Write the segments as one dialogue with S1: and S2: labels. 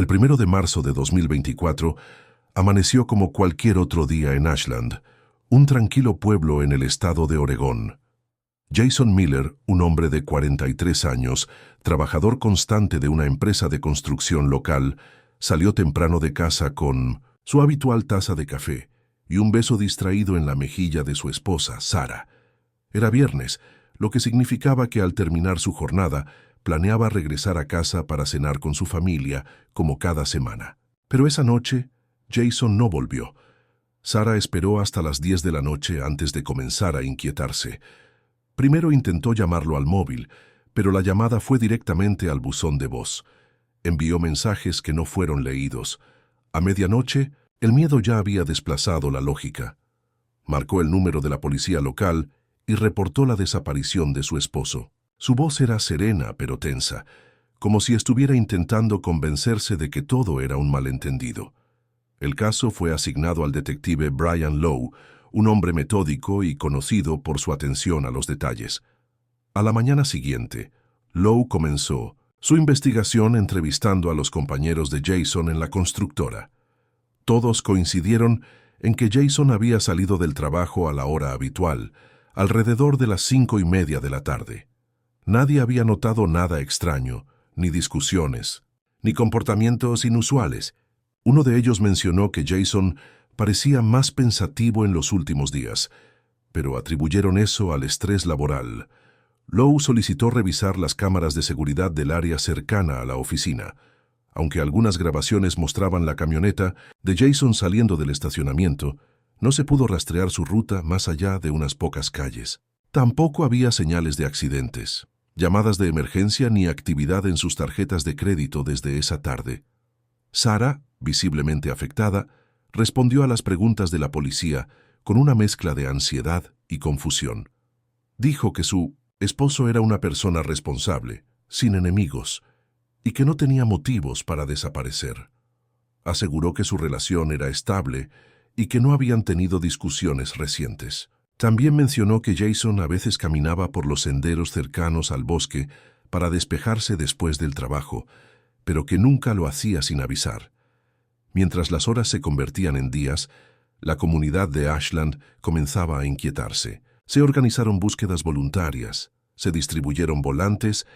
S1: El 1 de marzo de 2024 amaneció como cualquier otro día en Ashland, un tranquilo pueblo en el estado de Oregón. Jason Miller, un hombre de 43 años, trabajador constante de una empresa de construcción local, salió temprano de casa con su habitual taza de café y un beso distraído en la mejilla de su esposa, Sarah. Era viernes, lo que significaba que al terminar su jornada, planeaba regresar a casa para cenar con su familia, como cada semana. Pero esa noche, Jason no volvió. Sarah esperó hasta las 10 de la noche antes de comenzar a inquietarse. Primero intentó llamarlo al móvil, pero la llamada fue directamente al buzón de voz. Envió mensajes que no fueron leídos. A medianoche, el miedo ya había desplazado la lógica. Marcó el número de la policía local y reportó la desaparición de su esposo. Su voz era serena pero tensa, como si estuviera intentando convencerse de que todo era un malentendido. El caso fue asignado al detective Brian Lowe, un hombre metódico y conocido por su atención a los detalles. A la mañana siguiente, Lowe comenzó su investigación entrevistando a los compañeros de Jason en la constructora. Todos coincidieron en que Jason había salido del trabajo a la hora habitual, alrededor de las 5:30 de la tarde. Nadie había notado nada extraño, ni discusiones, ni comportamientos inusuales. Uno de ellos mencionó que Jason parecía más pensativo en los últimos días, pero atribuyeron eso al estrés laboral. Lowe solicitó revisar las cámaras de seguridad del área cercana a la oficina. Aunque algunas grabaciones mostraban la camioneta de Jason saliendo del estacionamiento, no se pudo rastrear su ruta más allá de unas pocas calles. Tampoco había señales de accidentes, llamadas de emergencia ni actividad en sus tarjetas de crédito desde esa tarde. Sarah, visiblemente afectada, respondió a las preguntas de la policía con una mezcla de ansiedad y confusión. Dijo que su esposo era una persona responsable, sin enemigos, y que no tenía motivos para desaparecer. Aseguró que su relación era estable y que no habían tenido discusiones recientes. También mencionó que Jason a veces caminaba por los senderos cercanos al bosque para despejarse después del trabajo, pero que nunca lo hacía sin avisar. Mientras las horas se convertían en días, la comunidad de Ashland comenzaba a inquietarse. Se organizaron búsquedas voluntarias, se distribuyeron volantes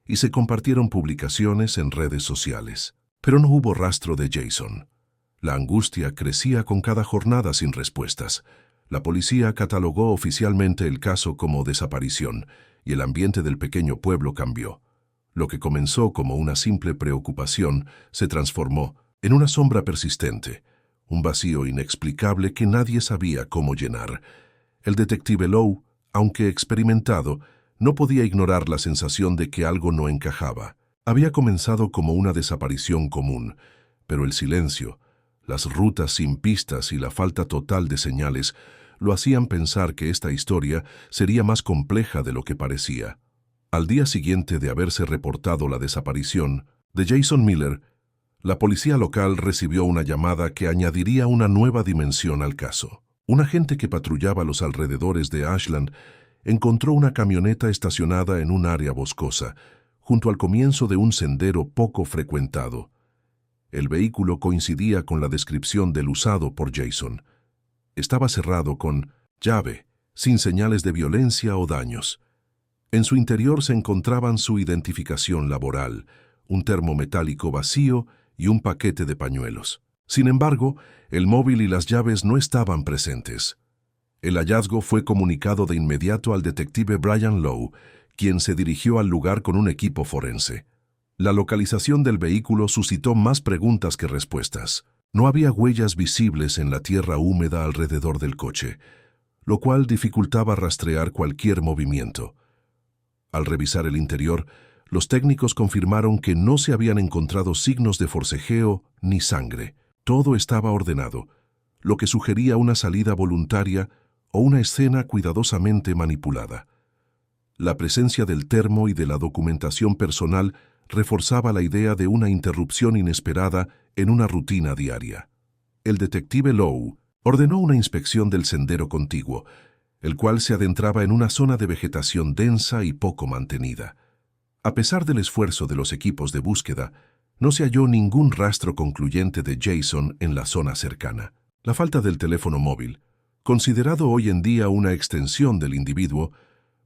S1: y se compartieron publicaciones en redes sociales. Pero no hubo rastro de Jason. La angustia crecía con cada jornada sin respuestas. La policía catalogó oficialmente el caso como desaparición y el ambiente del pequeño pueblo cambió. Lo que comenzó como una simple preocupación se transformó en una sombra persistente, un vacío inexplicable que nadie sabía cómo llenar. El detective Lowe, aunque experimentado, no podía ignorar la sensación de que algo no encajaba. Había comenzado como una desaparición común, pero el silencio, las rutas sin pistas y la falta total de señales lo hacían pensar que esta historia sería más compleja de lo que parecía. Al día siguiente de haberse reportado la desaparición de Jason Miller, la policía local recibió una llamada que añadiría una nueva dimensión al caso. Un agente que patrullaba los alrededores de Ashland encontró una camioneta estacionada en un área boscosa, junto al comienzo de un sendero poco frecuentado. El vehículo coincidía con la descripción del usado por Jason. Estaba cerrado con llave, sin señales de violencia o daños. En su interior se encontraban su identificación laboral, un termo metálico vacío y un paquete de pañuelos. Sin embargo, el móvil y las llaves no estaban presentes. El hallazgo fue comunicado de inmediato al detective Brian Lowe, quien se dirigió al lugar con un equipo forense. La localización del vehículo suscitó más preguntas que respuestas. No había huellas visibles en la tierra húmeda alrededor del coche, lo cual dificultaba rastrear cualquier movimiento. Al revisar el interior, los técnicos confirmaron que no se habían encontrado signos de forcejeo ni sangre. Todo estaba ordenado, lo que sugería una salida voluntaria o una escena cuidadosamente manipulada. La presencia del termo y de la documentación personal reforzaba la idea de una interrupción inesperada en una rutina diaria. El detective Lowe ordenó una inspección del sendero contiguo, el cual se adentraba en una zona de vegetación densa y poco mantenida. A pesar del esfuerzo de los equipos de búsqueda, No se halló ningún rastro concluyente de Jason en la zona cercana. La falta del teléfono móvil, considerado hoy en día una extensión del individuo,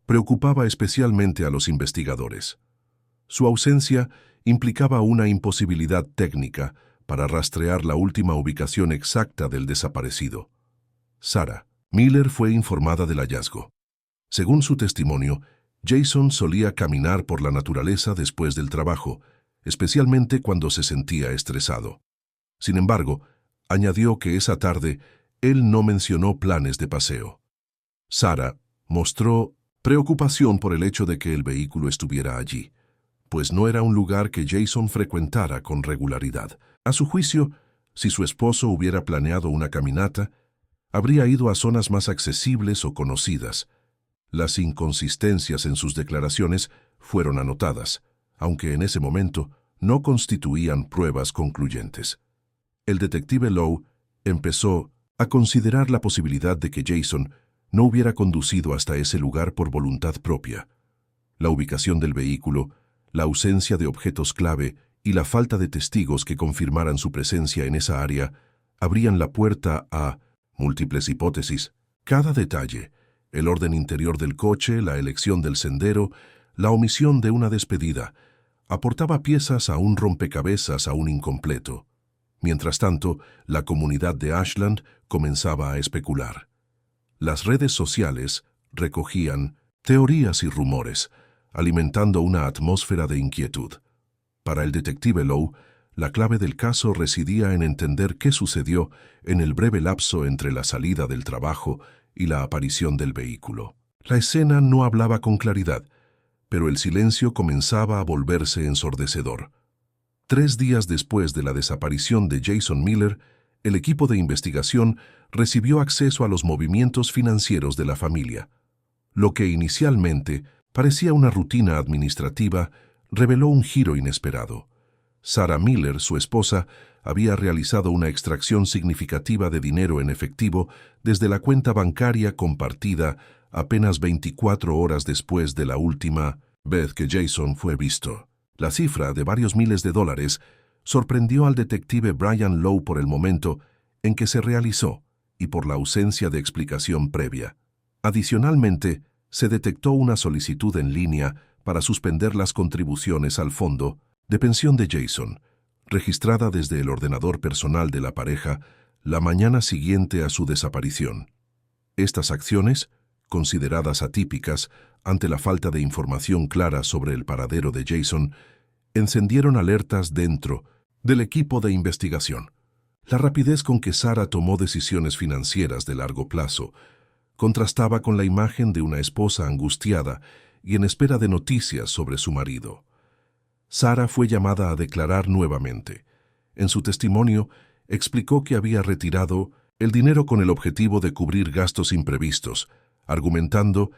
S1: preocupaba especialmente a los investigadores. Su ausencia implicaba una imposibilidad técnica para rastrear la última ubicación exacta del desaparecido. Sarah Miller fue informada del hallazgo. Según su testimonio, Jason solía caminar por la naturaleza después del trabajo, especialmente cuando se sentía estresado. Sin embargo, añadió que esa tarde él no mencionó planes de paseo. Sarah mostró preocupación por el hecho de que el vehículo estuviera allí, pues no era un lugar que Jason frecuentara con regularidad. A su juicio, si su esposo hubiera planeado una caminata, habría ido a zonas más accesibles o conocidas. Las inconsistencias en sus declaraciones fueron anotadas, aunque en ese momento no constituían pruebas concluyentes. El detective Lowe empezó a considerar la posibilidad de que Jason no hubiera conducido hasta ese lugar por voluntad propia. La ubicación del vehículo, la ausencia de objetos clave y la falta de testigos que confirmaran su presencia en esa área abrían la puerta a múltiples hipótesis. Cada detalle, el orden interior del coche, la elección del sendero, la omisión de una despedida, aportaba piezas a un rompecabezas aún incompleto. Mientras tanto, la comunidad de Ashland comenzaba a especular. Las redes sociales recogían teorías y rumores, alimentando una atmósfera de inquietud. Para el detective Lowe, la clave del caso residía en entender qué sucedió en el breve lapso entre la salida del trabajo y la aparición del vehículo. La escena no hablaba con claridad, pero el silencio comenzaba a volverse ensordecedor. 3 días después de la desaparición de Jason Miller, el equipo de investigación recibió acceso a los movimientos financieros de la familia. Lo que inicialmente parecía una rutina administrativa, reveló un giro inesperado. Sarah Miller, su esposa, había realizado una extracción significativa de dinero en efectivo desde la cuenta bancaria compartida apenas 24 horas después de la última vez que Jason fue visto. La cifra de varios miles de dólares sorprendió al detective Brian Lowe por el momento en que se realizó y por la ausencia de explicación previa. Adicionalmente, se detectó una solicitud en línea para suspender las contribuciones al fondo de pensión de Jason, registrada desde el ordenador personal de la pareja la mañana siguiente a su desaparición. Estas acciones, consideradas atípicas ante la falta de información clara sobre el paradero de Jason, encendieron alertas dentro del equipo de investigación. La rapidez con que Sarah tomó decisiones financieras de largo plazo contrastaba con la imagen de una esposa angustiada y en espera de noticias sobre su marido. Sarah fue llamada a declarar nuevamente. En su testimonio, explicó que había retirado el dinero con el objetivo de cubrir gastos imprevistos, argumentando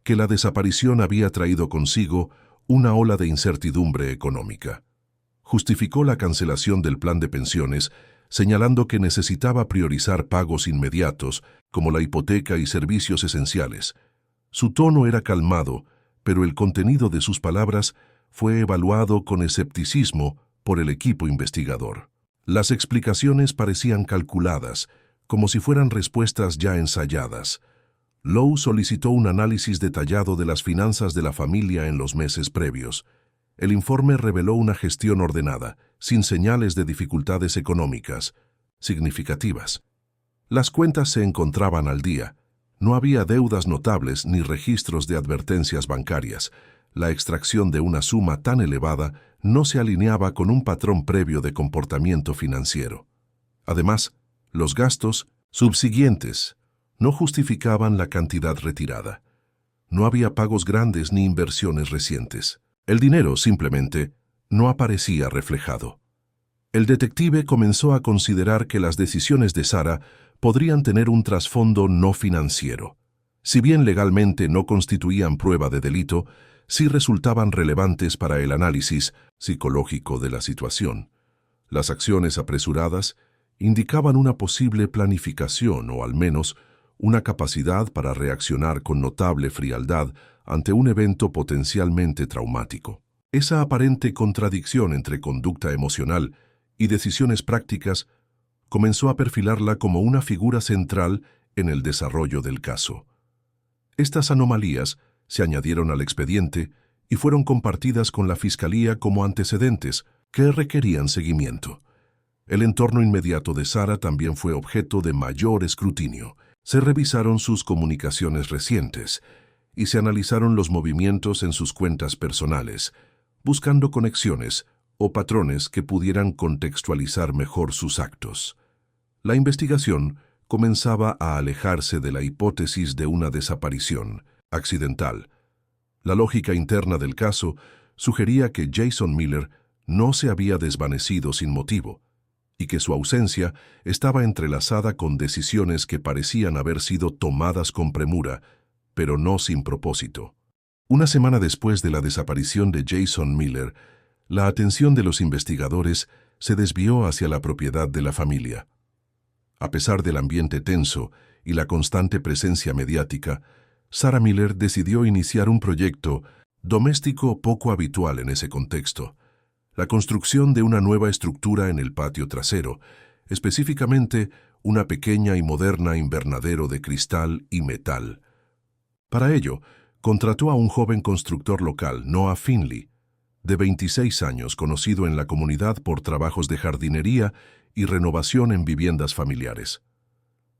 S1: que la desaparición había traído consigo una ola de incertidumbre económica. Justificó la cancelación del plan de pensiones, señalando que necesitaba priorizar pagos inmediatos, como la hipoteca y servicios esenciales. Su tono era calmado, pero el contenido de sus palabras fue evaluado con escepticismo por el equipo investigador. Las explicaciones parecían calculadas, como si fueran respuestas ya ensayadas. Lowe solicitó un análisis detallado de las finanzas de la familia en los meses previos. El informe reveló una gestión ordenada, sin señales de dificultades económicas significativas. Las cuentas se encontraban al día. No había deudas notables ni registros de advertencias bancarias. La extracción de una suma tan elevada no se alineaba con un patrón previo de comportamiento financiero. Además, los gastos subsiguientes no justificaban la cantidad retirada. No había pagos grandes ni inversiones recientes. El dinero simplemente no aparecía reflejado. El detective comenzó a considerar que las decisiones de Sarah podrían tener un trasfondo no financiero. Si bien legalmente no constituían prueba de delito, sí resultaban relevantes para el análisis psicológico de la situación. Las acciones apresuradas indicaban una posible planificación o al menos una capacidad para reaccionar con notable frialdad ante un evento potencialmente traumático. Esa aparente contradicción entre conducta emocional y decisiones prácticas comenzó a perfilarla como una figura central en el desarrollo del caso. Estas anomalías se añadieron al expediente y fueron compartidas con la Fiscalía como antecedentes que requerían seguimiento. El entorno inmediato de Sarah también fue objeto de mayor escrutinio. Se revisaron sus comunicaciones recientes y se analizaron los movimientos en sus cuentas personales, buscando conexiones o patrones que pudieran contextualizar mejor sus actos. La investigación comenzaba a alejarse de la hipótesis de una desaparición accidental. La lógica interna del caso sugería que Jason Miller no se había desvanecido sin motivo y que su ausencia estaba entrelazada con decisiones que parecían haber sido tomadas con premura, pero no sin propósito. Una semana después de la desaparición de Jason Miller, la atención de los investigadores se desvió hacia la propiedad de la familia. A pesar del ambiente tenso y la constante presencia mediática, Sarah Miller decidió iniciar un proyecto doméstico poco habitual en ese contexto: la construcción de una nueva estructura en el patio trasero, específicamente una pequeña y moderna invernadero de cristal y metal. Para ello, contrató a un joven constructor local, Noah Finley, de 26 años, conocido en la comunidad por trabajos de jardinería y renovación en viviendas familiares.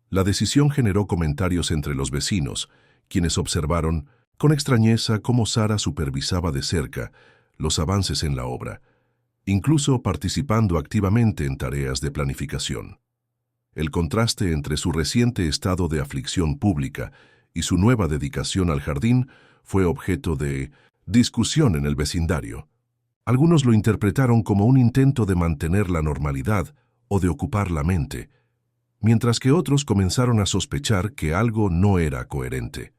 S1: La decisión generó comentarios entre los vecinos, quienes observaron con extrañeza cómo Sarah supervisaba de cerca los avances en la obra, incluso participando activamente en tareas de planificación. El contraste entre su reciente estado de aflicción pública y su nueva dedicación al jardín fue objeto de discusión en el vecindario. Algunos lo interpretaron como un intento de mantener la normalidad o de ocupar la mente, mientras que otros comenzaron a sospechar que algo no era coherente.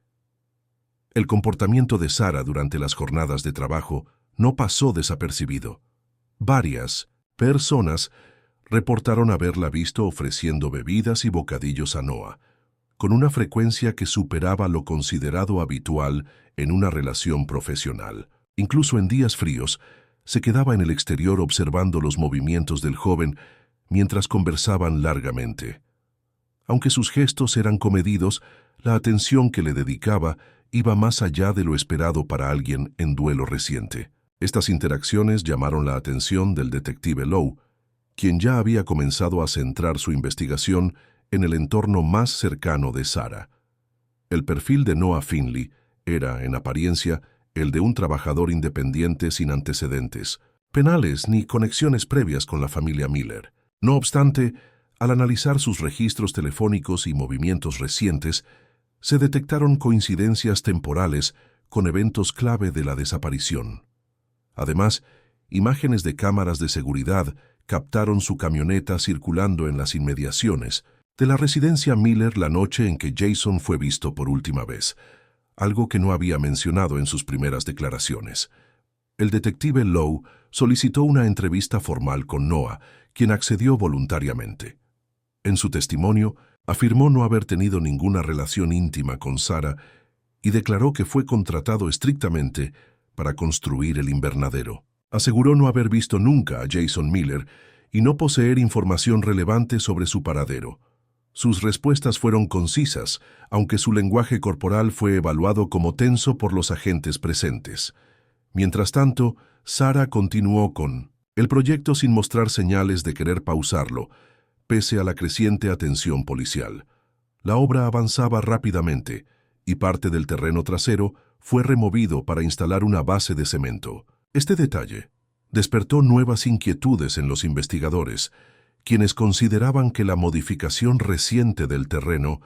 S1: El comportamiento de Sarah durante las jornadas de trabajo no pasó desapercibido. Varias personas reportaron haberla visto ofreciendo bebidas y bocadillos a Noah, con una frecuencia que superaba lo considerado habitual en una relación profesional. Incluso en días fríos, se quedaba en el exterior observando los movimientos del joven mientras conversaban largamente. Aunque sus gestos eran comedidos, la atención que le dedicaba iba más allá de lo esperado para alguien en duelo reciente. Estas interacciones llamaron la atención del detective Lowe, quien ya había comenzado a centrar su investigación en el entorno más cercano de Sarah. El perfil de Noah Finley era, en apariencia, el de un trabajador independiente sin antecedentes penales ni conexiones previas con la familia Miller. No obstante, al analizar sus registros telefónicos y movimientos recientes, se detectaron coincidencias temporales con eventos clave de la desaparición. Además, imágenes de cámaras de seguridad captaron su camioneta circulando en las inmediaciones de la residencia Miller la noche en que Jason fue visto por última vez, algo que no había mencionado en sus primeras declaraciones. El detective Lowe solicitó una entrevista formal con Noah, quien accedió voluntariamente. En su testimonio, afirmó no haber tenido ninguna relación íntima con Sarah y declaró que fue contratado estrictamente para construir el invernadero. Aseguró no haber visto nunca a Jason Miller y no poseer información relevante sobre su paradero. Sus respuestas fueron concisas, aunque su lenguaje corporal fue evaluado como tenso por los agentes presentes. Mientras tanto, Sarah continuó con el proyecto sin mostrar señales de querer pausarlo, pese a la creciente atención policial. La obra avanzaba rápidamente y parte del terreno trasero fue removido para instalar una base de cemento. Este detalle despertó nuevas inquietudes en los investigadores, quienes consideraban que la modificación reciente del terreno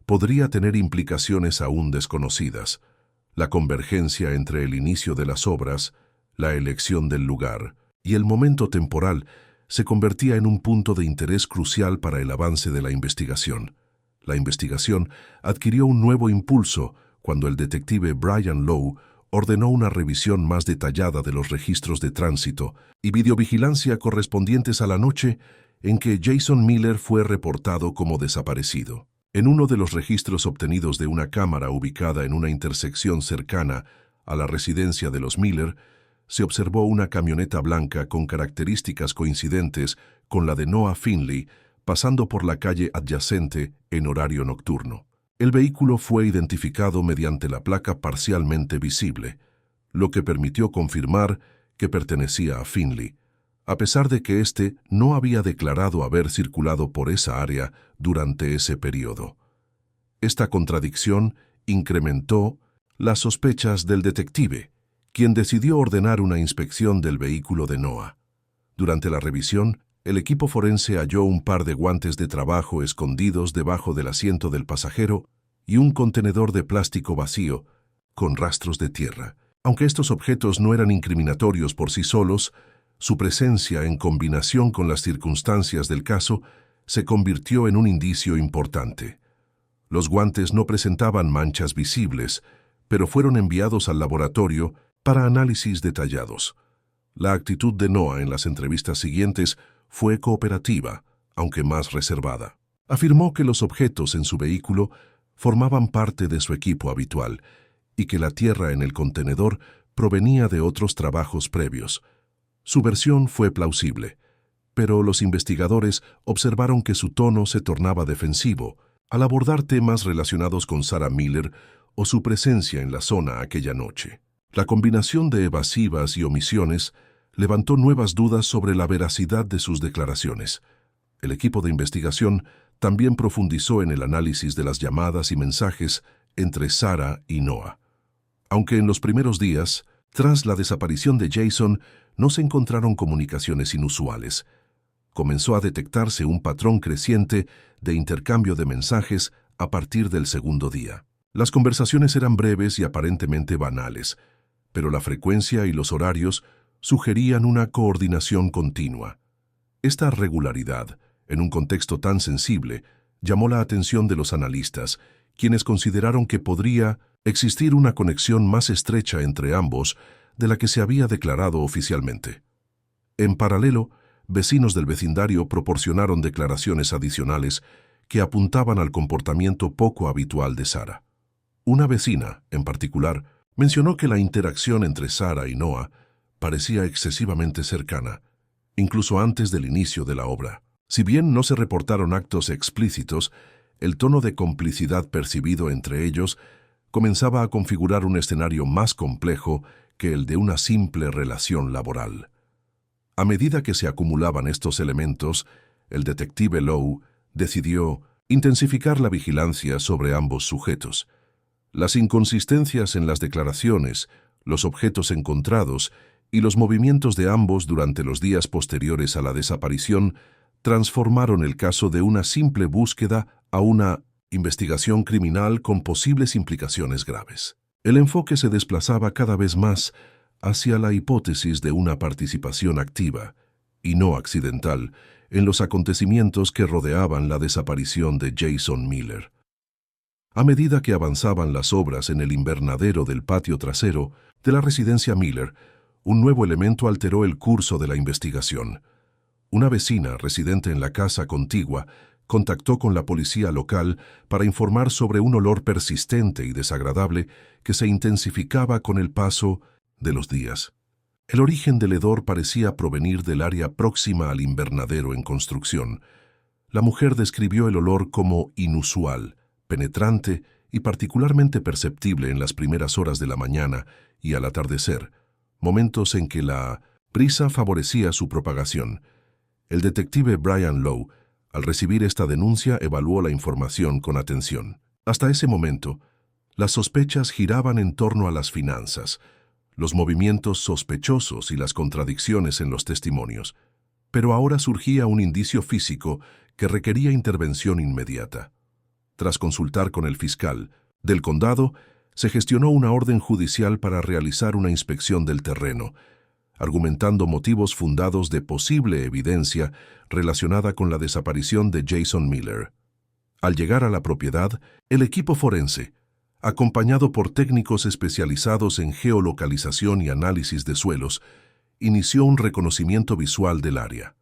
S1: podría tener implicaciones aún desconocidas. La convergencia entre el inicio de las obras, la elección del lugar y el momento temporal se convertía en un punto de interés crucial para el avance de la investigación. La investigación adquirió un nuevo impulso cuando el detective Brian Lowe ordenó una revisión más detallada de los registros de tránsito y videovigilancia correspondientes a la noche en que Jason Miller fue reportado como desaparecido. En uno de los registros obtenidos de una cámara ubicada en una intersección cercana a la residencia de los Miller, se observó una camioneta blanca con características coincidentes con la de Noah Finley pasando por la calle adyacente en horario nocturno. El vehículo fue identificado mediante la placa parcialmente visible, lo que permitió confirmar que pertenecía a Finley, a pesar de que éste no había declarado haber circulado por esa área durante ese periodo. Esta contradicción incrementó las sospechas del detective, quien decidió ordenar una inspección del vehículo de Noah. Durante la revisión, el equipo forense halló un par de guantes de trabajo escondidos debajo del asiento del pasajero y un contenedor de plástico vacío con rastros de tierra. Aunque estos objetos no eran incriminatorios por sí solos, su presencia en combinación con las circunstancias del caso se convirtió en un indicio importante. Los guantes no presentaban manchas visibles, pero fueron enviados al laboratorio para análisis detallados. La actitud de Noah en las entrevistas siguientes fue cooperativa, aunque más reservada. Afirmó que los objetos en su vehículo formaban parte de su equipo habitual y que la tierra en el contenedor provenía de otros trabajos previos. Su versión fue plausible, pero los investigadores observaron que su tono se tornaba defensivo al abordar temas relacionados con Sarah Miller o su presencia en la zona aquella noche. La combinación de evasivas y omisiones levantó nuevas dudas sobre la veracidad de sus declaraciones. El equipo de investigación también profundizó en el análisis de las llamadas y mensajes entre Sarah y Noah. Aunque en los primeros días, tras la desaparición de Jason, no se encontraron comunicaciones inusuales, comenzó a detectarse un patrón creciente de intercambio de mensajes a partir del segundo día. Las conversaciones eran breves y aparentemente banales, pero la frecuencia y los horarios sugerían una coordinación continua. Esta regularidad, en un contexto tan sensible, llamó la atención de los analistas, quienes consideraron que podría existir una conexión más estrecha entre ambos de la que se había declarado oficialmente. En paralelo, vecinos del vecindario proporcionaron declaraciones adicionales que apuntaban al comportamiento poco habitual de Sarah. Una vecina, en particular, mencionó que la interacción entre Sarah y Noah parecía excesivamente cercana, incluso antes del inicio de la obra. Si bien no se reportaron actos explícitos, el tono de complicidad percibido entre ellos comenzaba a configurar un escenario más complejo que el de una simple relación laboral. A medida que se acumulaban estos elementos, el detective Lowe decidió intensificar la vigilancia sobre ambos sujetos. Las inconsistencias en las declaraciones, los objetos encontrados y los movimientos de ambos durante los días posteriores a la desaparición transformaron el caso de una simple búsqueda a una investigación criminal con posibles implicaciones graves. El enfoque se desplazaba cada vez más hacia la hipótesis de una participación activa, y no accidental, en los acontecimientos que rodeaban la desaparición de Jason Miller. A medida que avanzaban las obras en el invernadero del patio trasero de la residencia Miller, un nuevo elemento alteró el curso de la investigación. Una vecina residente en la casa contigua contactó con la policía local para informar sobre un olor persistente y desagradable que se intensificaba con el paso de los días. El origen del hedor parecía provenir del área próxima al invernadero en construcción. La mujer describió el olor como inusual, penetrante y particularmente perceptible en las primeras horas de la mañana y al atardecer, momentos en que la brisa favorecía su propagación. El detective Brian Lowe, al recibir esta denuncia, evaluó la información con atención. Hasta ese momento, las sospechas giraban en torno a las finanzas, los movimientos sospechosos y las contradicciones en los testimonios. Pero ahora surgía un indicio físico que requería intervención inmediata. Tras consultar con el fiscal del condado, se gestionó una orden judicial para realizar una inspección del terreno, argumentando motivos fundados de posible evidencia relacionada con la desaparición de Jason Miller. Al llegar a la propiedad, el equipo forense, acompañado por técnicos especializados en geolocalización y análisis de suelos, inició un reconocimiento visual del área.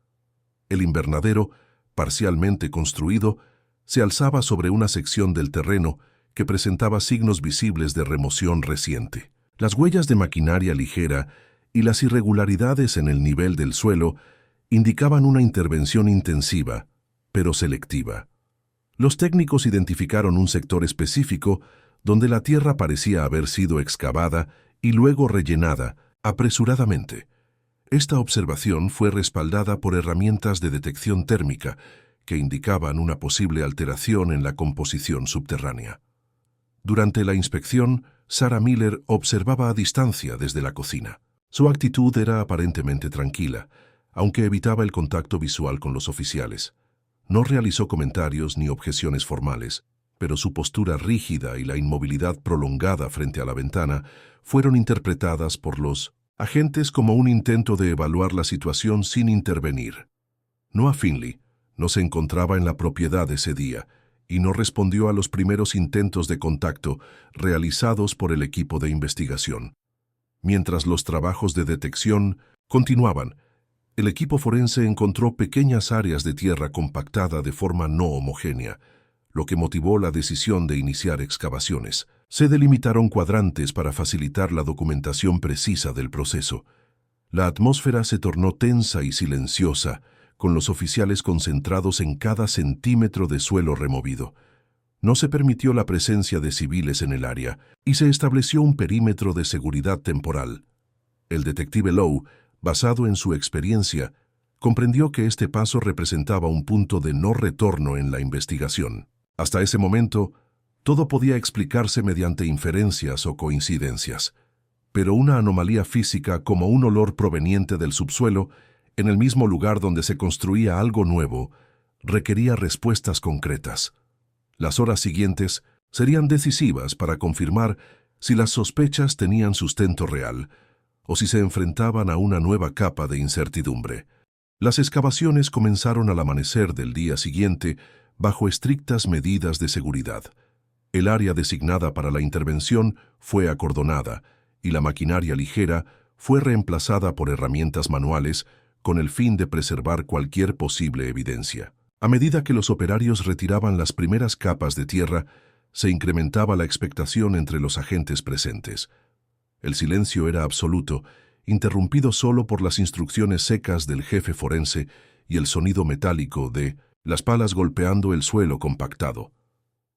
S1: El invernadero, parcialmente construido, se alzaba sobre una sección del terreno que presentaba signos visibles de remoción reciente. Las huellas de maquinaria ligera y las irregularidades en el nivel del suelo indicaban una intervención intensiva, pero selectiva. Los técnicos identificaron un sector específico donde la tierra parecía haber sido excavada y luego rellenada apresuradamente. Esta observación fue respaldada por herramientas de detección térmica que indicaban una posible alteración en la composición subterránea. Durante la inspección, Sarah Miller observaba a distancia desde la cocina. Su actitud era aparentemente tranquila, aunque evitaba el contacto visual con los oficiales. No realizó comentarios ni objeciones formales, pero su postura rígida y la inmovilidad prolongada frente a la ventana fueron interpretadas por los agentes como un intento de evaluar la situación sin intervenir. Noah Finley no se encontraba en la propiedad ese día y no respondió a los primeros intentos de contacto realizados por el equipo de investigación. Mientras los trabajos de detección continuaban, el equipo forense encontró pequeñas áreas de tierra compactada de forma no homogénea, lo que motivó la decisión de iniciar excavaciones. Se delimitaron cuadrantes para facilitar la documentación precisa del proceso. La atmósfera se tornó tensa y silenciosa, con los oficiales concentrados en cada centímetro de suelo removido. No se permitió la presencia de civiles en el área y se estableció un perímetro de seguridad temporal. El detective Lowe, basado en su experiencia, comprendió que este paso representaba un punto de no retorno en la investigación. Hasta ese momento, todo podía explicarse mediante inferencias o coincidencias, pero una anomalía física como un olor proveniente del subsuelo, en el mismo lugar donde se construía algo nuevo, requería respuestas concretas. Las horas siguientes serían decisivas para confirmar si las sospechas tenían sustento real o si se enfrentaban a una nueva capa de incertidumbre. Las excavaciones comenzaron al amanecer del día siguiente bajo estrictas medidas de seguridad. El área designada para la intervención fue acordonada y la maquinaria ligera fue reemplazada por herramientas manuales con el fin de preservar cualquier posible evidencia. A medida que los operarios retiraban las primeras capas de tierra, se incrementaba la expectación entre los agentes presentes. El silencio era absoluto, interrumpido solo por las instrucciones secas del jefe forense y el sonido metálico de las palas golpeando el suelo compactado.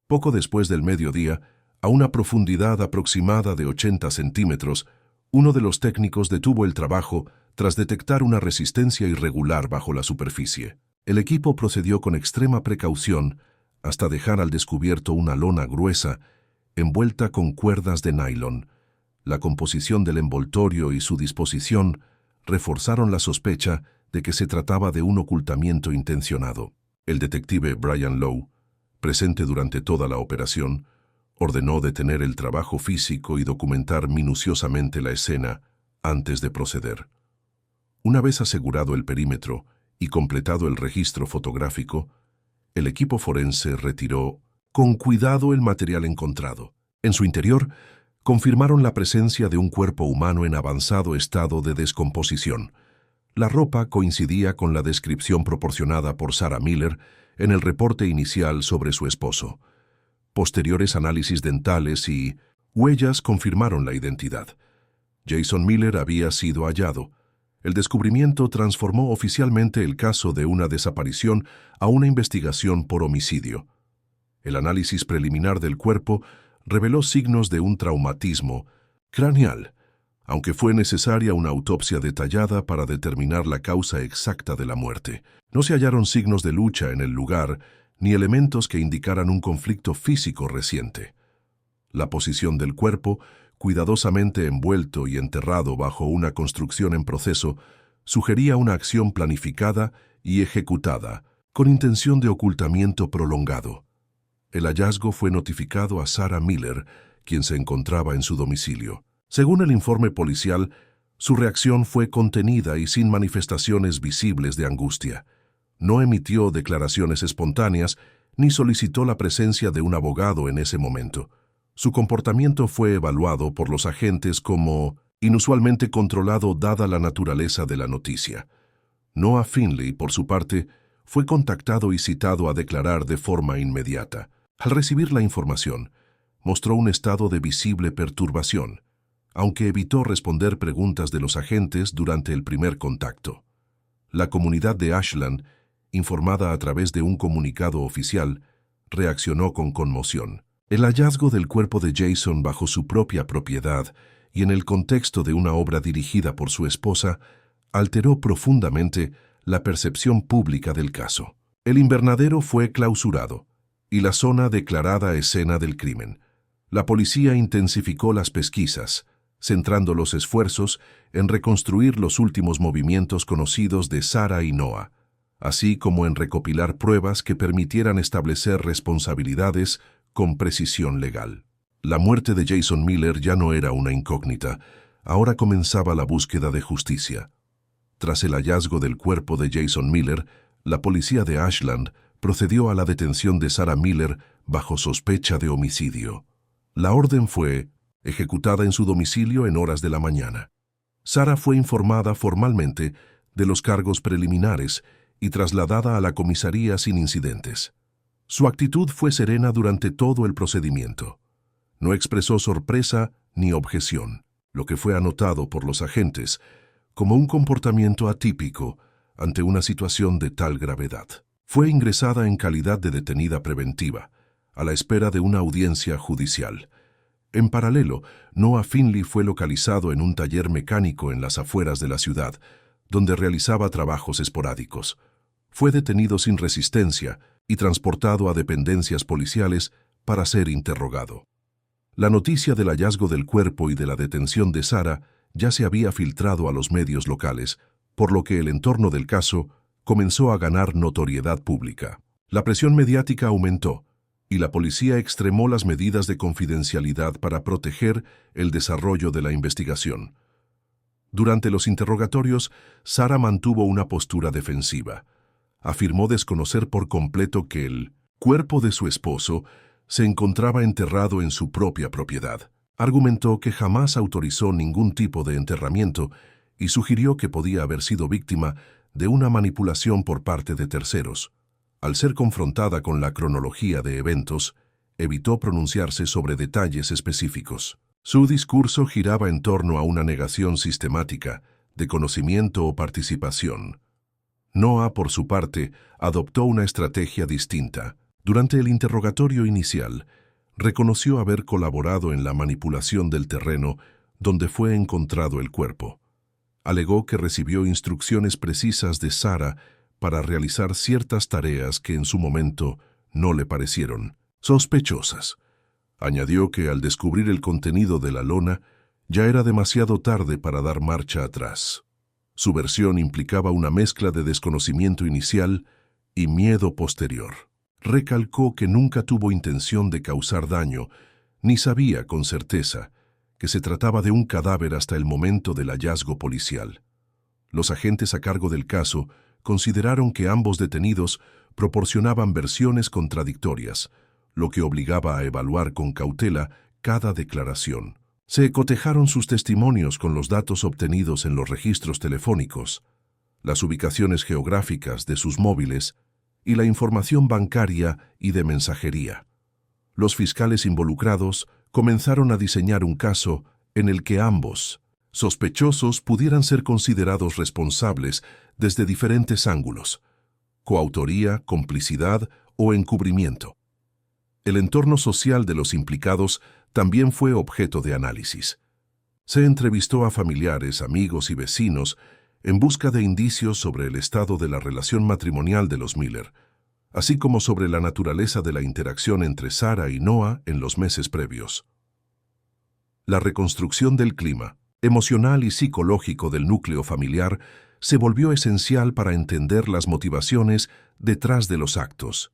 S1: Poco después del mediodía, a una profundidad aproximada de 80 centímetros, uno de los técnicos detuvo el trabajo tras detectar una resistencia irregular bajo la superficie. El equipo procedió con extrema precaución hasta dejar al descubierto una lona gruesa envuelta con cuerdas de nylon. La composición del envoltorio y su disposición reforzaron la sospecha de que se trataba de un ocultamiento intencionado. El detective Brian Lowe, presente durante toda la operación, ordenó detener el trabajo físico y documentar minuciosamente la escena antes de proceder. Una vez asegurado el perímetro y completado el registro fotográfico, el equipo forense retiró con cuidado el material encontrado. En su interior, confirmaron la presencia de un cuerpo humano en avanzado estado de descomposición. La ropa coincidía con la descripción proporcionada por Sarah Miller en el reporte inicial sobre su esposo. Posteriores análisis dentales y huellas confirmaron la identidad. Jason Miller había sido hallado. El descubrimiento transformó oficialmente el caso de una desaparición a una investigación por homicidio. El análisis preliminar del cuerpo reveló signos de un traumatismo craneal, aunque fue necesaria una autopsia detallada para determinar la causa exacta de la muerte. No se hallaron signos de lucha en el lugar ni elementos que indicaran un conflicto físico reciente. La posición del cuerpo, cuidadosamente envuelto y enterrado bajo una construcción en proceso, sugería una acción planificada y ejecutada, con intención de ocultamiento prolongado. El hallazgo fue notificado a Sarah Miller, quien se encontraba en su domicilio. Según el informe policial, su reacción fue contenida y sin manifestaciones visibles de angustia. No emitió declaraciones espontáneas ni solicitó la presencia de un abogado en ese momento. Su comportamiento fue evaluado por los agentes como inusualmente controlado dada la naturaleza de la noticia. Noah Finley, por su parte, fue contactado y citado a declarar de forma inmediata. Al recibir la información, mostró un estado de visible perturbación. aunque evitó responder preguntas de los agentes durante el primer contacto. La comunidad de Ashland, informada a través de un comunicado oficial, reaccionó con conmoción. El hallazgo del cuerpo de Jason bajo su propia propiedad y en el contexto de una obra dirigida por su esposa alteró profundamente la percepción pública del caso. El invernadero fue clausurado y la zona declarada escena del crimen. La policía intensificó las pesquisas, centrando los esfuerzos en reconstruir los últimos movimientos conocidos de Sarah y Noah, así como en recopilar pruebas que permitieran establecer responsabilidades con precisión legal. La muerte de Jason Miller ya no era una incógnita, ahora comenzaba la búsqueda de justicia. Tras el hallazgo del cuerpo de Jason Miller, la policía de Ashland procedió a la detención de Sarah Miller bajo sospecha de homicidio. La orden fue ejecutada en su domicilio en horas de la mañana. Sarah fue informada formalmente de los cargos preliminares y trasladada a la comisaría sin incidentes. Su actitud fue serena durante todo el procedimiento. No expresó sorpresa ni objeción, lo que fue anotado por los agentes como un comportamiento atípico ante una situación de tal gravedad. Fue ingresada en calidad de detenida preventiva, a la espera de una audiencia judicial. En paralelo, Noah Finley fue localizado en un taller mecánico en las afueras de la ciudad, donde realizaba trabajos esporádicos. Fue detenido sin resistencia y transportado a dependencias policiales para ser interrogado. La noticia del hallazgo del cuerpo y de la detención de Sarah ya se había filtrado a los medios locales, por lo que el entorno del caso comenzó a ganar notoriedad pública. La presión mediática aumentó, y la policía extremó las medidas de confidencialidad para proteger el desarrollo de la investigación. Durante los interrogatorios, Sarah mantuvo una postura defensiva. Afirmó desconocer por completo que el cuerpo de su esposo se encontraba enterrado en su propia propiedad. Argumentó que jamás autorizó ningún tipo de enterramiento y sugirió que podía haber sido víctima de una manipulación por parte de terceros. Al ser confrontada con la cronología de eventos, evitó pronunciarse sobre detalles específicos. Su discurso giraba en torno a una negación sistemática de conocimiento o participación. Noah, por su parte, adoptó una estrategia distinta. Durante el interrogatorio inicial, reconoció haber colaborado en la manipulación del terreno donde fue encontrado el cuerpo. Alegó que recibió instrucciones precisas de Sarah para realizar ciertas tareas que en su momento no le parecieron sospechosas. Añadió que al descubrir el contenido de la lona, ya era demasiado tarde para dar marcha atrás. Su versión implicaba una mezcla de desconocimiento inicial y miedo posterior. Recalcó que nunca tuvo intención de causar daño, ni sabía con certeza que se trataba de un cadáver hasta el momento del hallazgo policial. Los agentes a cargo del caso consideraron que ambos detenidos proporcionaban versiones contradictorias, lo que obligaba a evaluar con cautela cada declaración. Se cotejaron sus testimonios con los datos obtenidos en los registros telefónicos, las ubicaciones geográficas de sus móviles y la información bancaria y de mensajería. Los fiscales involucrados comenzaron a diseñar un caso en el que ambos sospechosos pudieran ser considerados responsables desde diferentes ángulos: coautoría, complicidad o encubrimiento. El entorno social de los implicados también fue objeto de análisis. Se entrevistó a familiares, amigos y vecinos en busca de indicios sobre el estado de la relación matrimonial de los Miller, así como sobre la naturaleza de la interacción entre Sarah y Noah en los meses previos. La reconstrucción del clima emocional y psicológico del núcleo familiar se volvió esencial para entender las motivaciones detrás de los actos.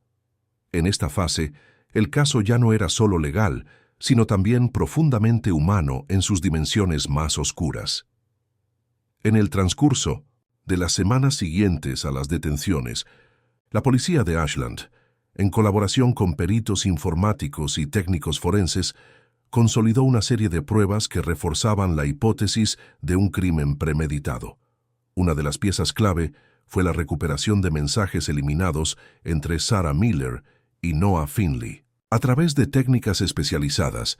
S1: En esta fase, el caso ya no era solo legal, sino también profundamente humano en sus dimensiones más oscuras. En el transcurso de las semanas siguientes a las detenciones, la policía de Ashland, en colaboración con peritos informáticos y técnicos forenses, consolidó una serie de pruebas que reforzaban la hipótesis de un crimen premeditado. Una de las piezas clave fue la recuperación de mensajes eliminados entre Sarah Miller y Noah Finley. A través de técnicas especializadas,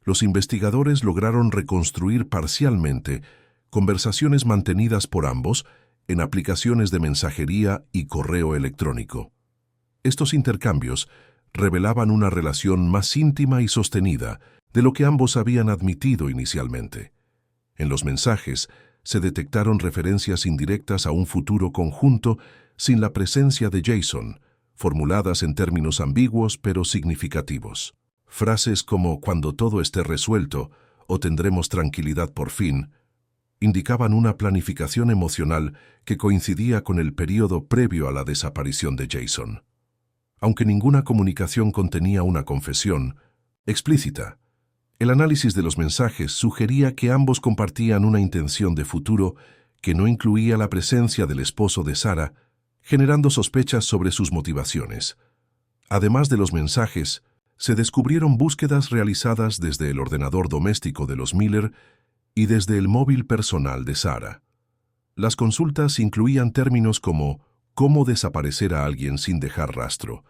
S1: Los investigadores lograron reconstruir parcialmente conversaciones mantenidas por ambos en aplicaciones de mensajería y correo electrónico. Estos intercambios revelaban una relación más íntima y sostenida de lo que ambos habían admitido inicialmente. En los mensajes se detectaron referencias indirectas a un futuro conjunto sin la presencia de Jason, formuladas en términos ambiguos pero significativos. Frases como «cuando todo esté resuelto» o «tendremos tranquilidad por fin» indicaban una planificación emocional que coincidía con el período previo a la desaparición de Jason. Aunque ninguna comunicación contenía una confesión explícita, el análisis de los mensajes sugería que ambos compartían una intención de futuro que no incluía la presencia del esposo de Sarah, generando sospechas sobre sus motivaciones. Además de los mensajes, se descubrieron búsquedas realizadas desde el ordenador doméstico de los Miller y desde el móvil personal de Sarah. Las consultas incluían términos como «cómo desaparecer a alguien sin dejar rastro»,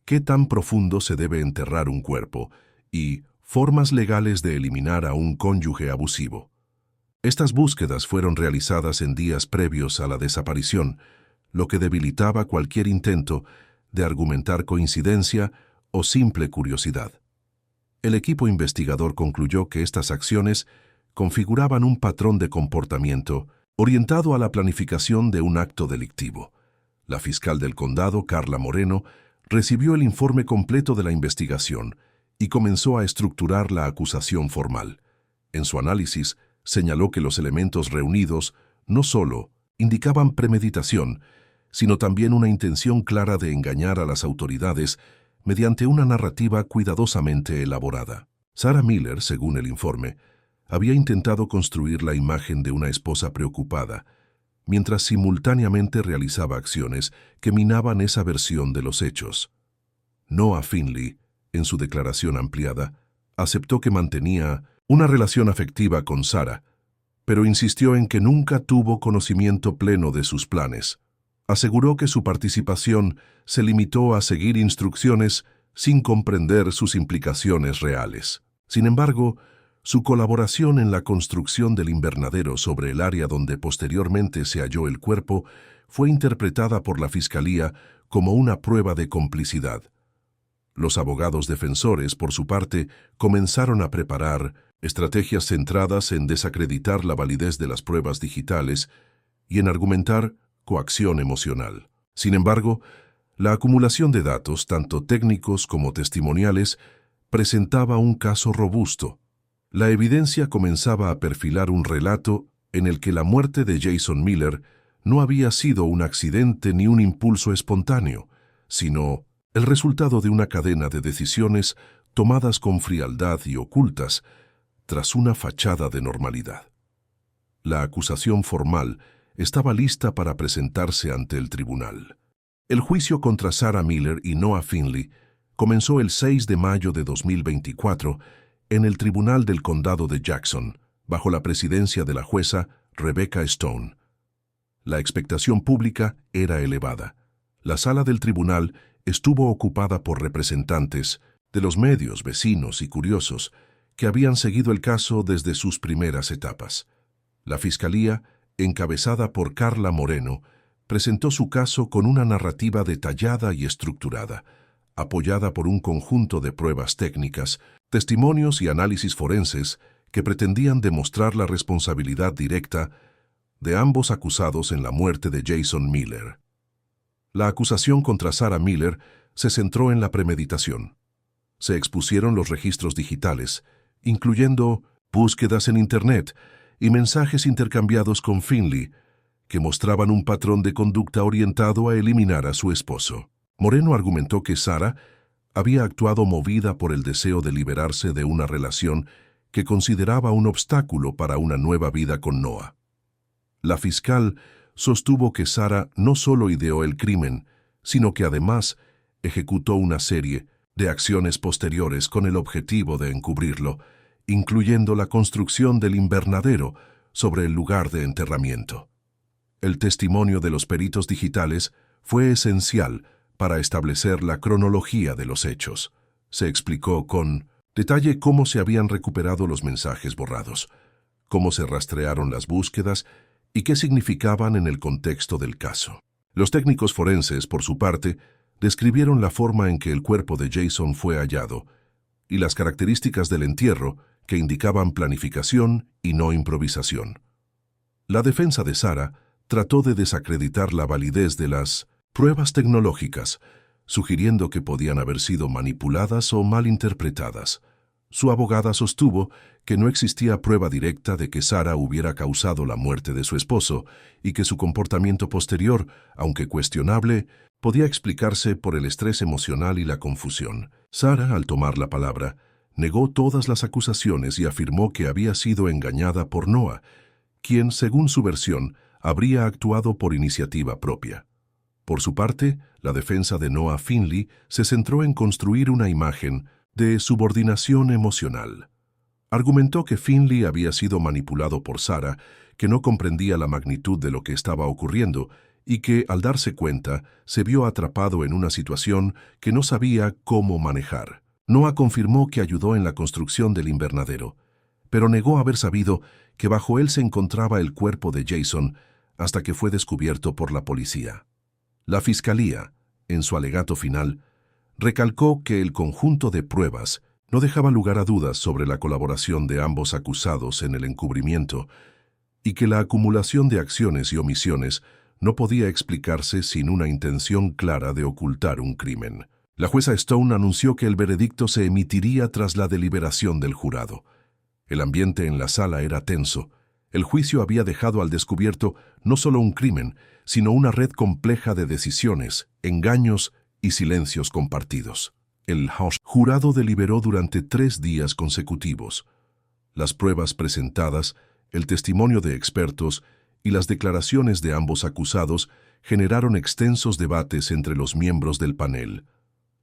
S1: «qué tan profundo se debe enterrar un cuerpo» y «formas legales de eliminar a un cónyuge abusivo». Estas búsquedas fueron realizadas en días previos a la desaparición, lo que debilitaba cualquier intento de argumentar coincidencia o simple curiosidad. El equipo investigador concluyó que estas acciones configuraban un patrón de comportamiento orientado a la planificación de un acto delictivo. La fiscal del condado, Karla Moreno, recibió el informe completo de la investigación y comenzó a estructurar la acusación formal. En su análisis, señaló que los elementos reunidos no solo indicaban premeditación, sino también una intención clara de engañar a las autoridades mediante una narrativa cuidadosamente elaborada. Sarah Miller, según el informe, había intentado construir la imagen de una esposa preocupada, mientras simultáneamente realizaba acciones que minaban esa versión de los hechos. Noah Finley, en su declaración ampliada, aceptó que mantenía una relación afectiva con Sarah, pero insistió en que nunca tuvo conocimiento pleno de sus planes. Aseguró que su participación se limitó a seguir instrucciones sin comprender sus implicaciones reales. Sin embargo, su colaboración en la construcción del invernadero sobre el área donde posteriormente se halló el cuerpo fue interpretada por la Fiscalía como una prueba de complicidad. Los abogados defensores, por su parte, comenzaron a preparar estrategias centradas en desacreditar la validez de las pruebas digitales y en argumentar coacción emocional. Sin embargo, la acumulación de datos, tanto técnicos como testimoniales, presentaba un caso robusto. La evidencia comenzaba a perfilar un relato en el que la muerte de Jason Miller no había sido un accidente ni un impulso espontáneo, sino el resultado de una cadena de decisiones tomadas con frialdad y ocultas tras una fachada de normalidad. La acusación formal estaba lista para presentarse ante el tribunal. El juicio contra Sarah Miller y Noah Finley comenzó el 6 de mayo de 2024 en el Tribunal del Condado de Jackson, bajo la presidencia de la jueza Rebecca Stone. La expectación pública era elevada. La sala del tribunal estuvo ocupada por representantes de los medios, vecinos y curiosos que habían seguido el caso desde sus primeras etapas. La Fiscalía, encabezada por Karla Moreno, presentó su caso con una narrativa detallada y estructurada, apoyada por un conjunto de pruebas técnicas, testimonios y análisis forenses que pretendían demostrar la responsabilidad directa de ambos acusados en la muerte de Jason Miller. La acusación contra Sarah Miller se centró en la premeditación. Se expusieron los registros digitales, incluyendo búsquedas en Internet y mensajes intercambiados con Finley, que mostraban un patrón de conducta orientado a eliminar a su esposo. Moreno argumentó que Sarah había actuado movida por el deseo de liberarse de una relación que consideraba un obstáculo para una nueva vida con Noah. La fiscal sostuvo que Sarah no solo ideó el crimen, sino que además ejecutó una serie de acciones posteriores con el objetivo de encubrirlo, incluyendo la construcción del invernadero sobre el lugar de enterramiento. El testimonio de los peritos digitales fue esencial para establecer la cronología de los hechos. Se explicó con Detalle cómo se habían recuperado los mensajes borrados, cómo se rastrearon las búsquedas y qué significaban en el contexto del caso. Los técnicos forenses, por su parte, describieron la forma en que el cuerpo de Jason fue hallado y las características del entierro que indicaban planificación y no improvisación. La defensa de Sarah trató de desacreditar la validez de las pruebas tecnológicas, sugiriendo que podían haber sido manipuladas o malinterpretadas. Su abogada sostuvo que no existía prueba directa de que Sarah hubiera causado la muerte de su esposo y que su comportamiento posterior, aunque cuestionable, podía explicarse por el estrés emocional y la confusión. Sarah, al tomar la palabra, negó todas las acusaciones y afirmó que había sido engañada por Noah, quien, según su versión, habría actuado por iniciativa propia. Por su parte, la defensa de Noah Finley se centró en construir una imagen de subordinación emocional. Argumentó que Finley había sido manipulado por Sarah, que no comprendía la magnitud de lo que estaba ocurriendo y que, al darse cuenta, se vio atrapado en una situación que no sabía cómo manejar. Noah confirmó que ayudó en la construcción del invernadero, pero negó haber sabido que bajo él se encontraba el cuerpo de Jason hasta que fue descubierto por la policía. La Fiscalía, en su alegato final, recalcó que el conjunto de pruebas no dejaba lugar a dudas sobre la colaboración de ambos acusados en el encubrimiento y que la acumulación de acciones y omisiones no podía explicarse sin una intención clara de ocultar un crimen. La jueza Stone anunció que el veredicto se emitiría tras la deliberación del jurado. El ambiente en la sala era tenso. El juicio había dejado al descubierto no solo un crimen, sino una red compleja de decisiones, engaños y silencios compartidos. El jurado deliberó durante 3 días consecutivos. Las pruebas presentadas, el testimonio de expertos y las declaraciones de ambos acusados generaron extensos debates entre los miembros del panel.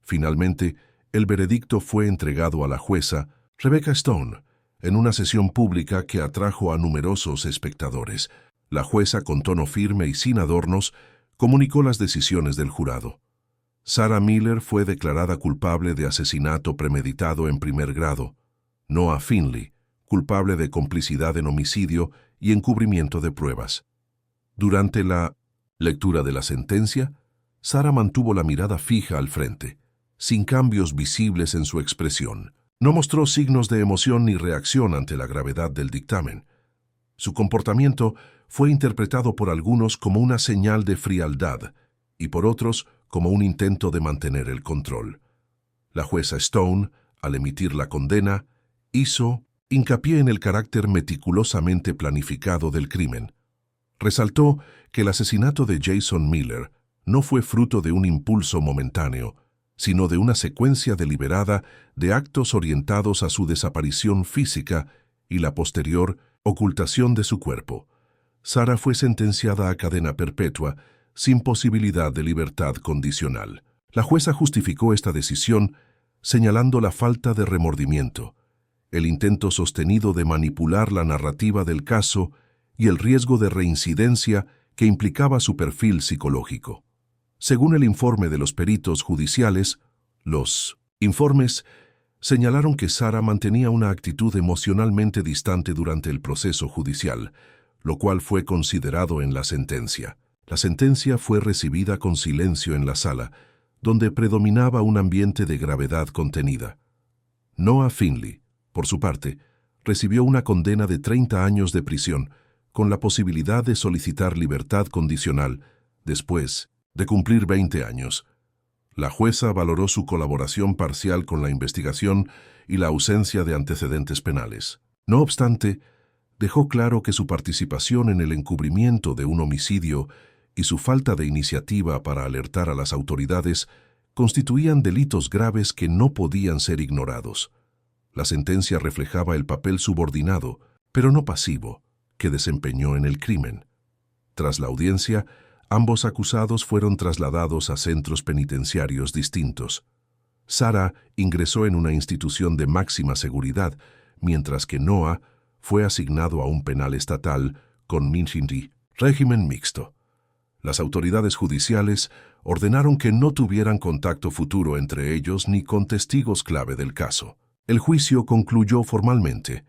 S1: Finalmente, el veredicto fue entregado a la jueza Rebecca Stone en una sesión pública que atrajo a numerosos espectadores. La jueza, con tono firme y sin adornos, comunicó las decisiones del jurado. Sarah Miller fue declarada culpable de asesinato premeditado en primer grado. Noah Finley, culpable de complicidad en homicidio y encubrimiento de pruebas. Durante la lectura de la sentencia, Sarah mantuvo la mirada fija al frente, sin cambios visibles en su expresión. No mostró signos de emoción ni reacción ante la gravedad del dictamen. Su comportamiento fue interpretado por algunos como una señal de frialdad y por otros como un intento de mantener el control. La jueza Stone, al emitir la condena, hizo hincapié en el carácter meticulosamente planificado del crimen. Resaltó que el asesinato de Jason Miller no fue fruto de un impulso momentáneo, sino de una secuencia deliberada de actos orientados a su desaparición física y la posterior ocultación de su cuerpo. Sarah fue sentenciada a cadena perpetua, sin posibilidad de libertad condicional. La jueza justificó esta decisión señalando la falta de remordimiento, el intento sostenido de manipular la narrativa del caso y el riesgo de reincidencia que implicaba su perfil psicológico. Según el informe de los peritos judiciales, los informes señalaron que Sarah mantenía una actitud emocionalmente distante durante el proceso judicial, lo cual fue considerado en la sentencia. La sentencia fue recibida con silencio en la sala, donde predominaba un ambiente de gravedad contenida. Noah Finley, por su parte, recibió una condena de 30 años de prisión, con la posibilidad de solicitar libertad condicional después de cumplir 20 años. La jueza valoró su colaboración parcial con la investigación y la ausencia de antecedentes penales. No obstante, dejó claro que su participación en el encubrimiento de un homicidio y su falta de iniciativa para alertar a las autoridades constituían delitos graves que no podían ser ignorados. La sentencia reflejaba el papel subordinado, pero no pasivo, que desempeñó en el crimen. Tras la audiencia, ambos acusados fueron trasladados a centros penitenciarios distintos. Sarah ingresó en una institución de máxima seguridad, mientras que Noah fue asignado a un penal estatal con régimen mixto. Las autoridades judiciales ordenaron que no tuvieran contacto futuro entre ellos ni con testigos clave del caso. El juicio concluyó formalmente,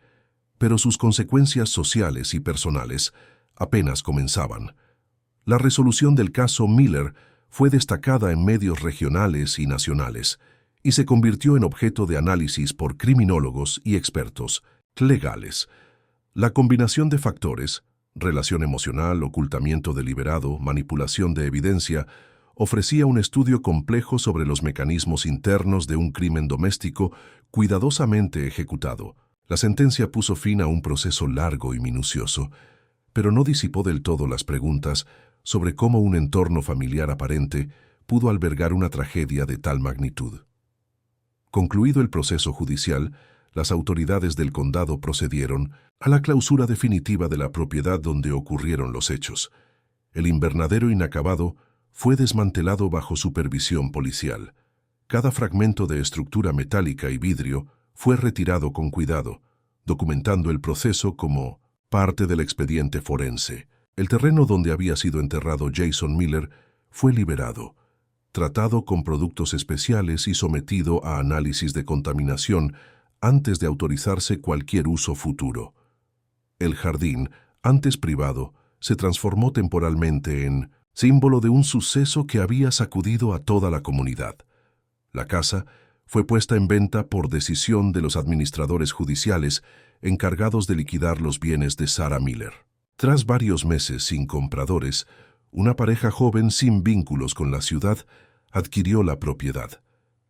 S1: pero sus consecuencias sociales y personales apenas comenzaban. La resolución del caso Miller fue destacada en medios regionales y nacionales y se convirtió en objeto de análisis por criminólogos y expertos legales. La combinación de factores, relación emocional, ocultamiento deliberado, manipulación de evidencia, ofrecía un estudio complejo sobre los mecanismos internos de un crimen doméstico cuidadosamente ejecutado. La sentencia puso fin a un proceso largo y minucioso, pero no disipó del todo las preguntas sobre cómo un entorno familiar aparente pudo albergar una tragedia de tal magnitud. Concluido el proceso judicial, las autoridades del condado procedieron a la clausura definitiva de la propiedad donde ocurrieron los hechos. El invernadero inacabado fue desmantelado bajo supervisión policial. Cada fragmento de estructura metálica y vidrio fue retirado con cuidado, documentando el proceso como parte del expediente forense. El terreno donde había sido enterrado Jason Miller fue liberado, tratado con productos especiales y sometido a análisis de contaminación antes de autorizarse cualquier uso futuro. El jardín, antes privado, se transformó temporalmente en símbolo de un suceso que había sacudido a toda la comunidad. La casa fue puesta en venta por decisión de los administradores judiciales encargados de liquidar los bienes de Sarah Miller. Tras varios meses sin compradores, una pareja joven sin vínculos con la ciudad adquirió la propiedad.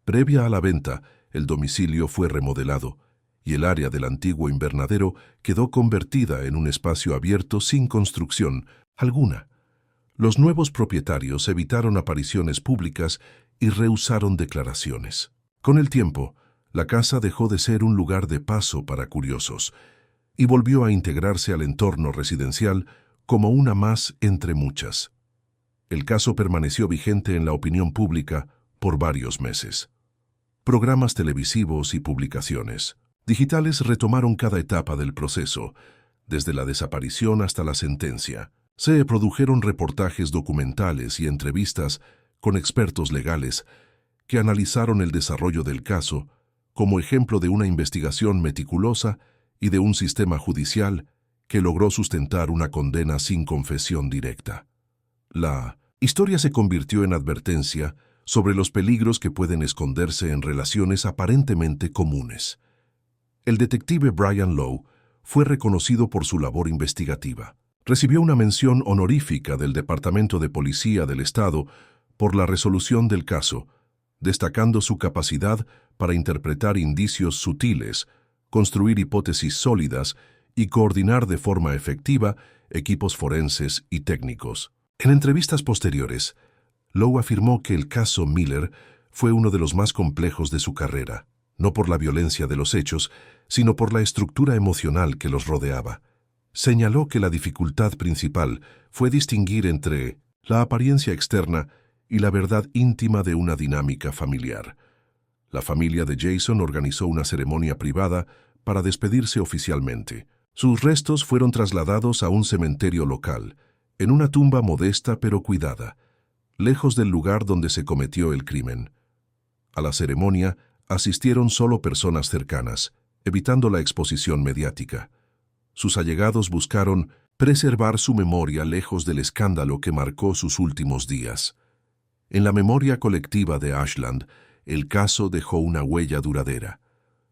S1: Previa a la venta, el domicilio fue remodelado y el área del antiguo invernadero quedó convertida en un espacio abierto sin construcción alguna. Los nuevos propietarios evitaron apariciones públicas y rehusaron declaraciones. Con el tiempo, la casa dejó de ser un lugar de paso para curiosos y volvió a integrarse al entorno residencial como una más entre muchas. El caso permaneció vigente en la opinión pública por varios meses. Programas televisivos y publicaciones digitales retomaron cada etapa del proceso, desde la desaparición hasta la sentencia. Se produjeron reportajes documentales y entrevistas con expertos legales que analizaron el desarrollo del caso como ejemplo de una investigación meticulosa y de un sistema judicial que logró sustentar una condena sin confesión directa. La historia se convirtió en advertencia sobre los peligros que pueden esconderse en relaciones aparentemente comunes. El detective Brian Lowe fue reconocido por su labor investigativa. Recibió una mención honorífica del Departamento de Policía del Estado por la resolución del caso, destacando su capacidad para interpretar indicios sutiles, construir hipótesis sólidas y coordinar de forma efectiva equipos forenses y técnicos. En entrevistas posteriores, Lowe afirmó que el caso Miller fue uno de los más complejos de su carrera, no por la violencia de los hechos, sino por la estructura emocional que los rodeaba. Señaló que la dificultad principal fue distinguir entre la apariencia externa y la verdad íntima de una dinámica familiar. La familia de Jason organizó una ceremonia privada para despedirse oficialmente. Sus restos fueron trasladados a un cementerio local, en una tumba modesta pero cuidada, lejos del lugar donde se cometió el crimen. A la ceremonia asistieron solo personas cercanas, evitando la exposición mediática. Sus allegados buscaron preservar su memoria lejos del escándalo que marcó sus últimos días. En la memoria colectiva de Ashland, el caso dejó una huella duradera,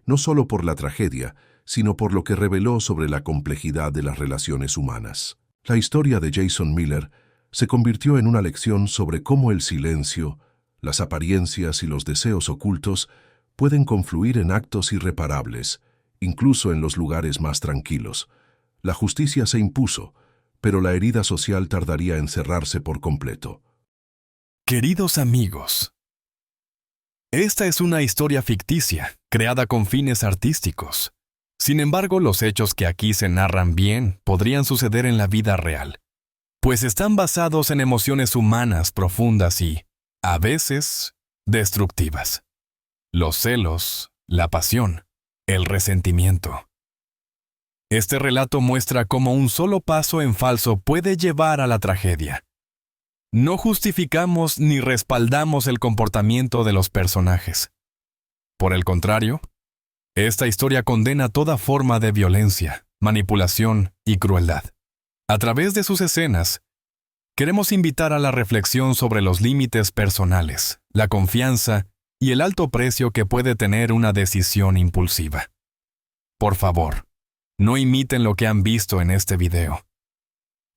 S1: no solo por la tragedia, sino por lo que reveló sobre la complejidad de las relaciones humanas. La historia de Jason Miller se convirtió en una lección sobre cómo el silencio, las apariencias y los deseos ocultos pueden confluir en actos irreparables, incluso en los lugares más tranquilos. La justicia se impuso, pero la herida social tardaría en cerrarse por completo.
S2: Queridos amigos, esta es una historia ficticia, creada con fines artísticos. Sin embargo, los hechos que aquí se narran bien podrían suceder en la vida real, pues están basados en emociones humanas profundas y, a veces, destructivas. Los celos, la pasión, el resentimiento. Este relato muestra cómo un solo paso en falso puede llevar a la tragedia. No justificamos ni respaldamos el comportamiento de los personajes. Por el contrario, Esta historia condena toda forma de violencia, manipulación y crueldad. A través de sus escenas, queremos invitar a la reflexión sobre los límites personales, la confianza y el alto precio que puede tener una decisión impulsiva. Por favor, no imiten lo que han visto en este video.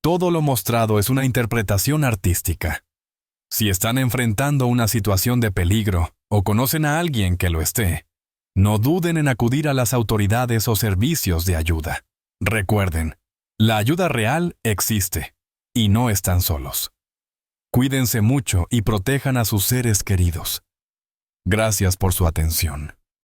S2: Todo lo mostrado es una interpretación artística. Si están enfrentando una situación de peligro o conocen a alguien que lo esté, no duden en acudir a las autoridades o servicios de ayuda. Recuerden, la ayuda real existe y no están solos. Cuídense mucho y protejan a sus seres queridos. Gracias por su atención.